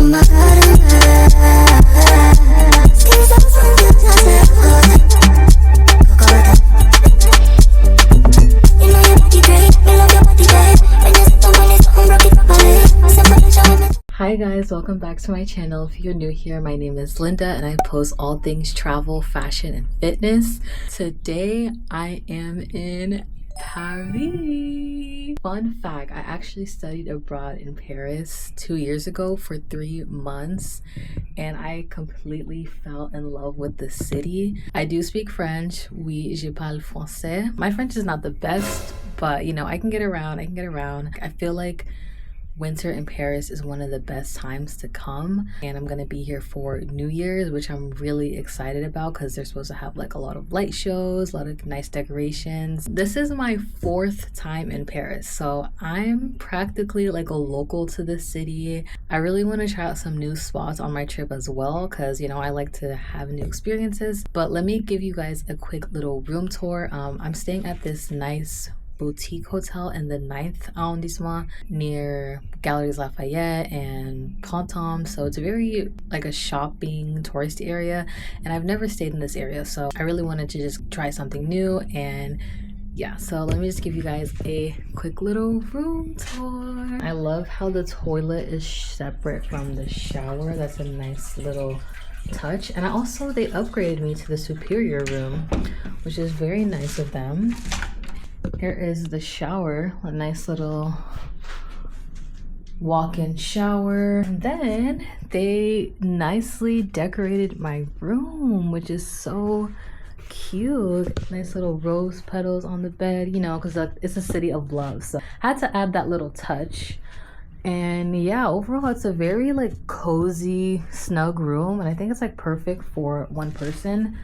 Hi guys, welcome back to my channel. If you're new here, my name is Linda and I post all things travel, fashion, and fitness. Today I am in Paris. Fun fact, I actually studied abroad in Paris 2 years ago for 3 months and I completely fell in love with the city. I do speak French. Oui, je parle français. My French is not the best, but you know, I can get around. I feel like winter in Paris is one of the best times to come, and I'm gonna be here for New Year's, which I'm really excited about because they're supposed to have like a lot of light shows, a lot of nice decorations. This is my 4th time in Paris, so I'm practically like a local to the city. I really want to try out some new spots on my trip as well because, you know, I like to have new experiences. But let me give you guys a quick little room tour. I'm staying at this nice boutique hotel in the 9th arrondissement near Galeries Lafayette and Printemps, so it's very like a shopping tourist area, and I've never stayed in this area, so I really wanted to just try something new. And yeah, so let me just give you guys a quick little room tour. I love how the toilet is separate from the shower. That's a nice little touch. And they upgraded me to the superior room, which is very nice of them. Here is the shower, a nice little walk-in shower. And then they nicely decorated my room, which is so cute. Nice little rose petals on the bed, you know, because it's a city of love, so I had to add that little touch. And yeah, overall it's a very like cozy, snug room, and I think it's like perfect for one person.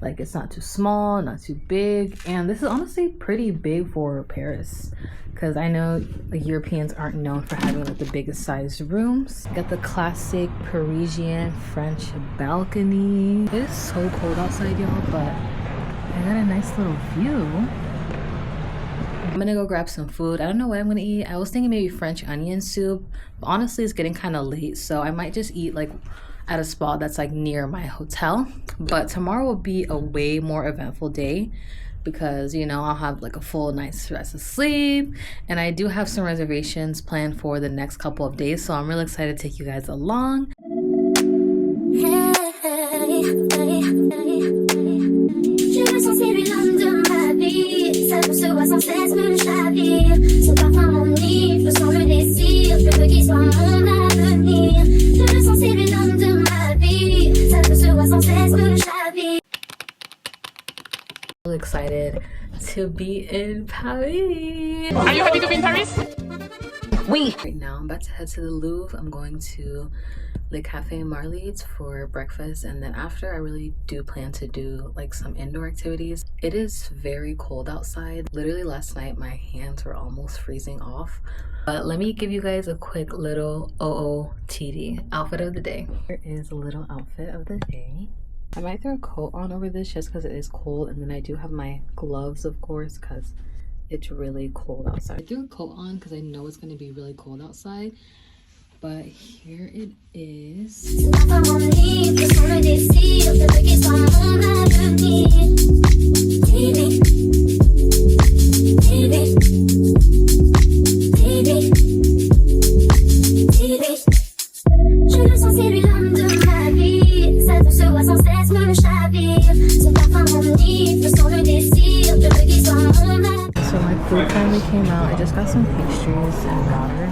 Like, it's not too small, not too big, and this is honestly pretty big for Paris because I know like Europeans aren't known for having like the biggest sized rooms. Got the classic Parisian French balcony. It is so cold outside, y'all, but I got a nice little view. I'm gonna go grab some food. I don't know what I'm gonna eat. I was thinking maybe French onion soup, but honestly it's getting kind of late, so I might just eat like at a spot that's like near my hotel. But tomorrow will be a way more eventful day because, you know, I'll have like a full night's rest of sleep, and I do have some reservations planned for the next couple of days, so I'm really excited to take you guys along. Really excited to be in Paris. Are you happy to be in Paris? Oui. Right now I'm about to head to the Louvre. I'm going to the Café Marlies for breakfast, and then after I really do plan to do like some indoor activities. It is very cold outside. Literally last night my hands were almost freezing off. But let me give you guys a quick little OOTD outfit of the day. Here is a little outfit of the day. I might throw a coat on over this just because it is cold, and then I do have my gloves, of course, because it's really cold outside. I threw a coat on because I know it's going to be really cold outside, but here it is. So my food finally came out. I just got some pastries and water.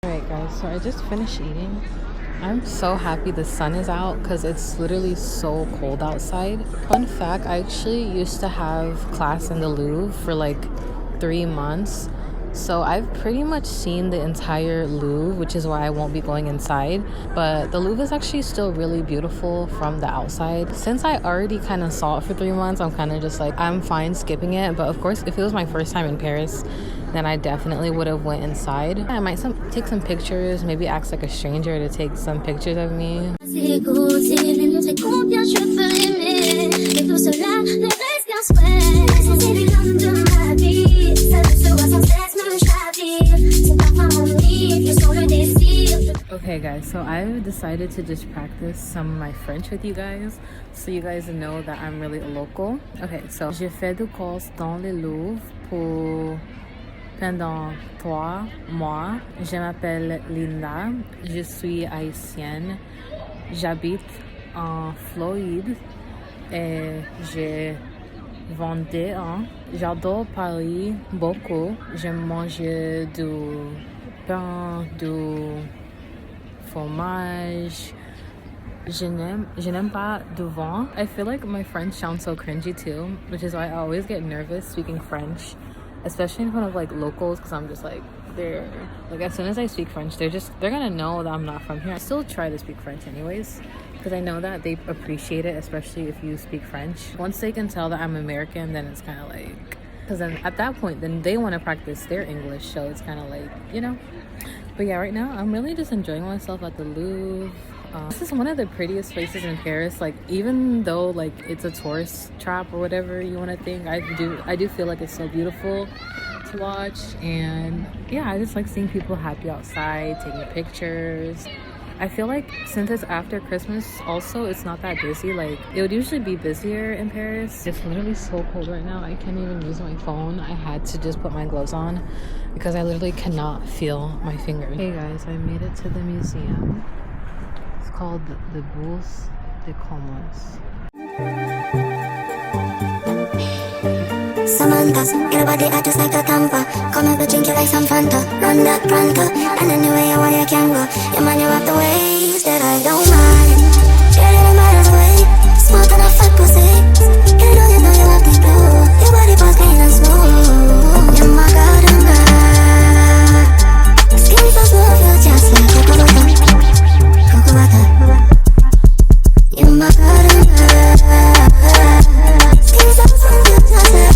Alright guys, so I just finished eating. I'm so happy the sun is out because it's literally so cold outside. Fun fact, I actually used to have class in the Louvre for like 3 months. So I've pretty much seen the entire Louvre, which is why I won't be going inside. But the Louvre is actually still really beautiful from the outside. Since I already kind of saw it for 3 months, I'm kind of just like, I'm fine skipping it. But of course, if it was my first time in Paris, then I definitely would have went inside. I might take some pictures, maybe ask like a stranger to take some pictures of me. Okay guys, so I've decided to just practice some of my French with you guys, so you guys know that I'm really a local. Okay, so j'ai fait des courses dans le Louvre pendant 3 mois. Je m'appelle Linda, je suis haïtienne, j'habite en Floride et je vendais un. J'adore Paris beaucoup. Je mange du pain, du fromage. Je n'aime pas du vin. I feel like my French sounds so cringy too, which is why I always get nervous speaking French, especially in front of like locals, because I'm just like, they're like, as soon as I speak French, they're gonna know that I'm not from here. I still try to speak French anyways, because I know that they appreciate it, especially if you speak French. Once they can tell that I'm American, then it's kind of like, because then at that point, then they want to practice their English, so it's kind of like, you know. But yeah, right now I'm really just enjoying myself at the Louvre. This is one of the prettiest places in Paris. Like, even though like it's a tourist trap or whatever you want to think, I do feel like it's so beautiful to watch. And yeah, I just like seeing people happy outside, taking pictures. I feel like since it's after Christmas also, it's not that busy. Like, it would usually be busier in Paris. It's literally so cold right now. I can't even use my phone. I had to just put my gloves on because I literally cannot feel my fingers. Hey guys, I made it to the museum. It's called the Bourse de Commerce. Samantha, your body are just like a tamper. Come over, drink you like some Fanta. Run that pronto, and anyway you want you can go. Your man, you have the ways that I don't mind. Get it miles away, smooth and a fat pussy. You know you have the glow. Your body was clean and smooth. You're my garden girl. Skin so smooth, you're just like cocoa butter. You're my garden girl. Skin so smooth, you're just like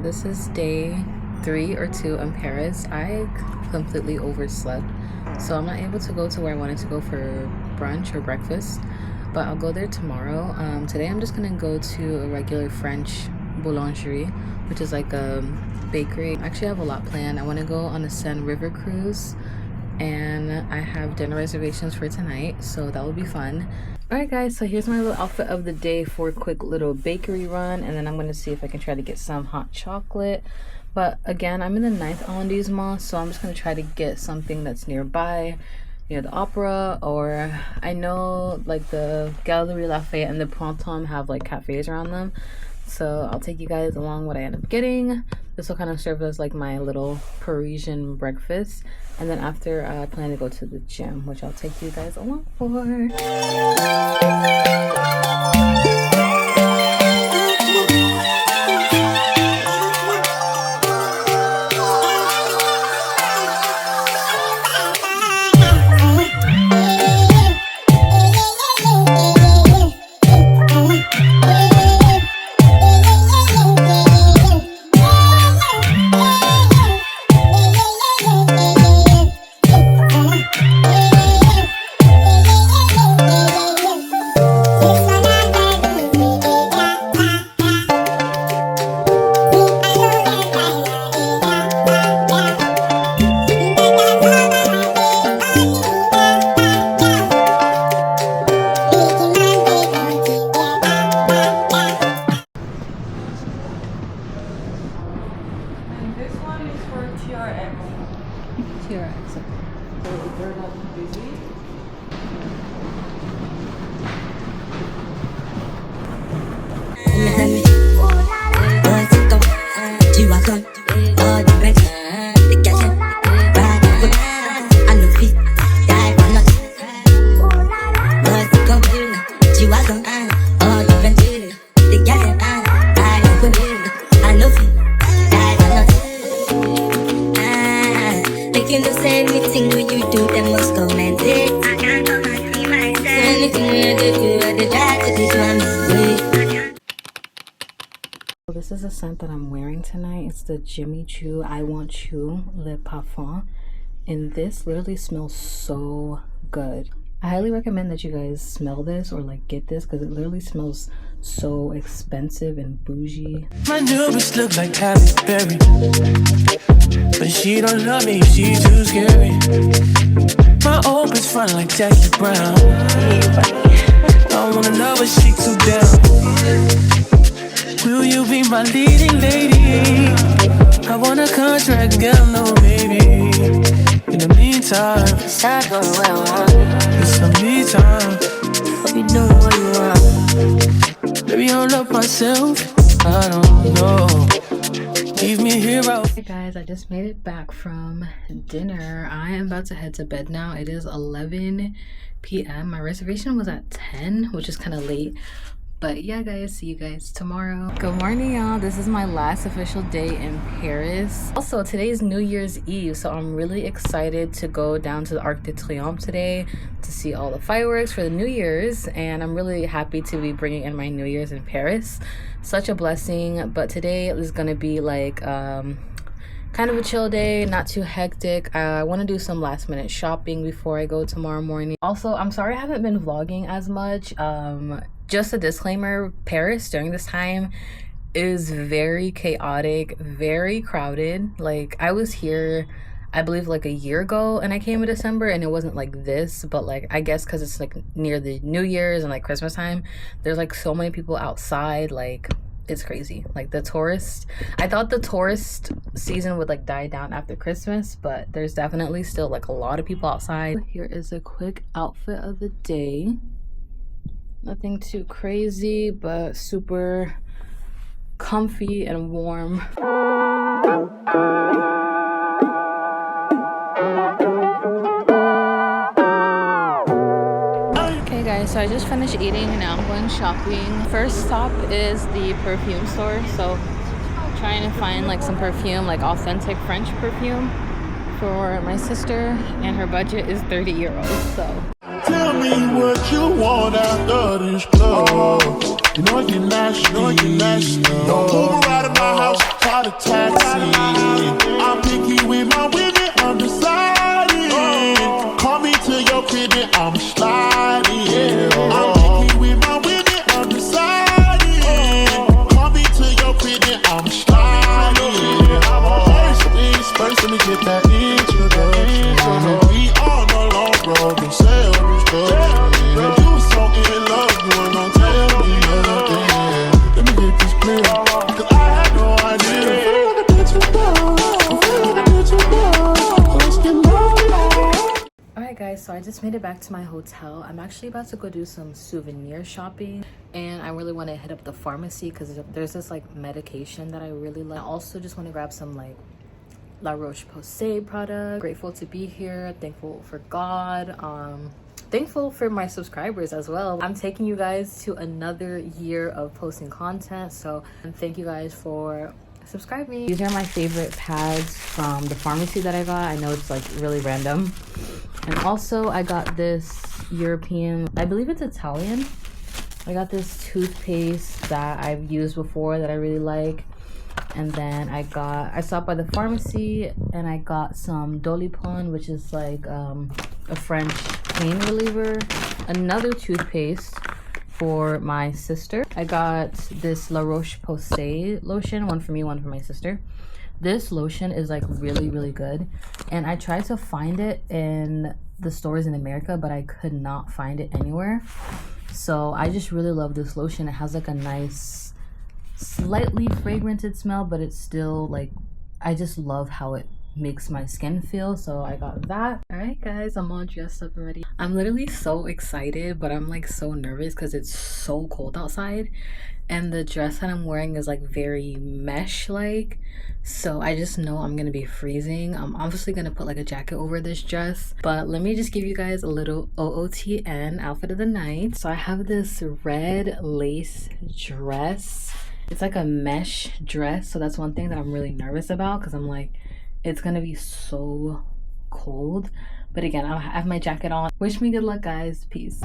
This is day 3 or 2 in Paris. I completely overslept, so I'm not able to go to where I wanted to go for brunch or breakfast, but I'll go there tomorrow. Today I'm just gonna go to a regular French boulangerie, which is like a bakery. Actually, I have a lot planned. I want to go on a Seine river cruise, and I have dinner reservations for tonight, so that will be fun. Alright guys, so here's my little outfit of the day for a quick little bakery run, and then I'm going to see if I can try to get some hot chocolate. But again, I'm in the 9th arrondissement, so I'm just going to try to get something that's nearby, near the opera, or I know like the Galeries Lafayette and the Printemps have like cafes around them. So I'll take you guys along what I end up getting. This will kind of serve as like my little Parisian breakfast. And then after, I plan to go to the gym, which I'll take you guys along for. here at exit. So if they're not busy. This is a scent that I'm wearing tonight. It's the Jimmy Choo I Want Choo Le Parfum, and this literally smells so good. I highly recommend that you guys smell this or like get this because it literally smells so expensive and bougie. My new bitch look like Halle Berry, but she don't love me, she too scary. My old bitch front like Jackie Brown. I wanna love her, she too down. Will you be my leading lady? I want a contract, girl, no baby. In the meantime, it's not going well. It's some me time. Hope you know what you want. Maybe I'll love myself. I don't know. Leave me here out. Hey guys, I just made it back from dinner. I am about to head to bed now. It is 11 p.m. My reservation was at 10, which is kind of late. But yeah guys, see you guys tomorrow. Good morning y'all. This is my last official day in Paris. Also, today is New Year's Eve, so I'm really excited to go down to the Arc de Triomphe today to see all the fireworks for the New Year's, and I'm really happy to be bringing in my New Year's in Paris. Such a blessing. But today is gonna be like kind of a chill day, not too hectic. I want to do some last minute shopping before I go tomorrow morning. Also, I'm sorry I haven't been vlogging as much. Just a disclaimer, Paris during this time is very chaotic, very crowded. Like, I was here, I believe like a year ago, and I came in December and it wasn't like this, but like I guess because it's like near the New Year's and like Christmas time, there's like so many people outside. Like, it's crazy. Like the tourist, I thought the tourist season would like die down after Christmas, but there's definitely still like a lot of people outside. Here is a quick outfit of the day. Nothing too crazy, but super comfy and warm. Okay guys, so I just finished eating and now I'm going shopping. First stop is the perfume store, so trying to find like some perfume, like authentic French perfume for my sister, and her budget is 30 euros, so. Tell me what you want after this club. You know you're nasty. Don't move out of my house, call a taxi. I'm picky with my women, I'm deciding. Call me to your crib and I'm sliding. I'm picky with my women, I'm deciding. Call me to your crib and I'm sliding. First things first, let me get that introduction. We on the long road and sell. You was so in love, you weren't gonna tell me nothing. Let me get this clear, cause I had no idea. Alright guys, so I just made it back to my hotel. I'm actually about to go do some souvenir shopping, and I really want to hit up the pharmacy because there's this like medication that I really like. I also just want to grab some like La Roche-Posay product. Grateful to be here, thankful for God, thankful for my subscribers as well. I'm taking you guys to another year of posting content, so thank you guys for subscribing. These are my favorite pads from the pharmacy that I got. I know it's like really random. And also I got this European, I believe it's Italian. I got this toothpaste that I've used before that I really like. And then I stopped by the pharmacy and I got some Dolipon, which is like a French pain reliever. Another toothpaste for my sister. I got this La Roche-Posay lotion, one for me, one for my sister. This lotion is like really, really good. And I tried to find it in the stores in America, but I could not find it anywhere. So I just really love this lotion. It has like a nice, slightly fragranted smell, but it's still like, I just love how it makes my skin feel, so I got that. All right guys, I'm all dressed up and ready. I'm literally so excited, but I'm like so nervous because it's so cold outside, and the dress that I'm wearing is like very mesh like, so I just know I'm gonna be freezing. I'm obviously gonna put like a jacket over this dress, but let me just give you guys a little OOTN outfit of the night. So I have this red lace dress. It's like a mesh dress, so that's one thing that I'm really nervous about because I'm like, it's gonna be so cold. But again, I have my jacket on. Wish me good luck guys. Peace.